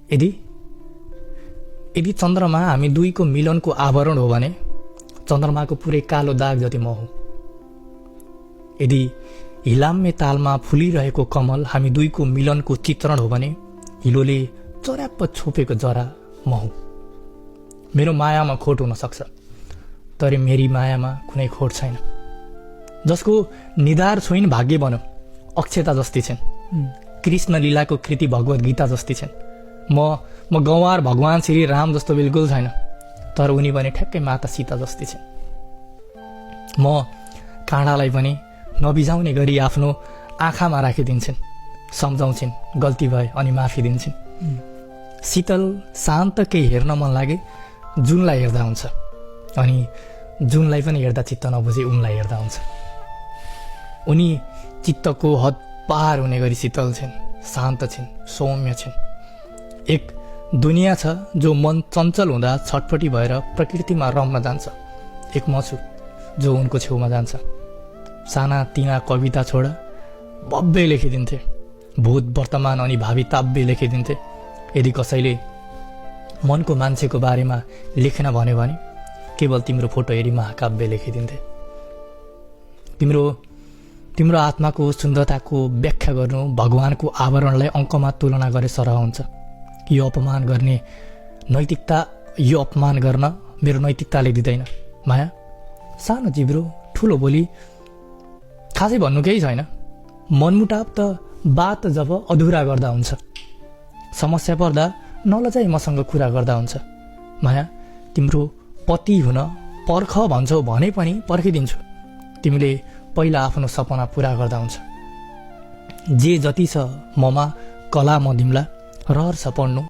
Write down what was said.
यदि यदि चन्द्रमा हामी दुईको मिलनको आवरण हो भने चन्द्रमाको पुरै कालो दाग जति म हुँ। यदि हिलाम्य तालमा फुलिरहेको कमल हामी दुईको मिलनको चित्रण हो भने हिलोले चर्याप्प छोपेको जरा म हुँ। मेरो मायामा खोट हुन सक्छ, तर मेरी मायामा कुनै खोट छैन। जसको निधार छोइन भाग्य भनौँ अक्षता जस्ती छिन्, कृष्ण लीलाको कृति भगवत गीता जस्ती छिन्। म गौवार भगवान श्री राम जस्तो बिल्कुल छैन, तर उनी भने ठ्याक्कै माता सीता जस्ती छिन्। म काँडालाई पनि नबिजाउने गरी आफ्नो आँखामा राखिदिन्छन्, सम्झाउँछिन्, गल्ती भए अनि माफी दिन्छन्। शीतल शान्त केही हेर्न मन लागे जुनलाई हेर्दा हुन्छ, अनि जुनलाई पनि हेर्दा चित्त नबुझे उनलाई हेर्दा हुन्छ। उनी चित्तको हद पार हुने गरी शीतल छिन्, शान्त छिन्, सौम्य छिन्। एक दुनियाँ छ जो मन चञ्चल हुँदा छटपटी भएर प्रकृतिमा रम्न जान्छ। एक म छु जो उनको छेउमा जान्छ। साना तिना कविता छोड भव्य लेखिदिन्थे, भूत वर्तमान अनि भावी ताव्य लेखिदिन्थे। यदि कसैले मनको मान्छेको बारेमा लेख्न भन्यो भने केवल तिम्रो फोटो हेरी महाकाव्य लेखिदिन्थे। तिम्रो आत्माको सुन्दरताको व्याख्या गर्नु भगवानको आवरणलाई अङ्कमा तुलना गरे सरह हुन्छ। यो अपमान गर्ने नैतिकता, यो अपमान गर्न मेरो नैतिकताले दिँदैन। माया सानो जिब्रो ठुलो बोली खासै भन्नु केही छैन। मनमुटाव त बात जब अधुरा गर्दा हुन्छ, समस्या पर्दा नलजाई मसँग कुरा गर्दा हुन्छ। माया तिम्रो पति हुन पर्ख भन्छौ भने पनि पर्खिदिन्छु, तिमीले पहिला आफ्नो सपना पुरा गर्दा हुन्छ। जे जति छ ममा कला म दिम्ला रहर छ पढ्नु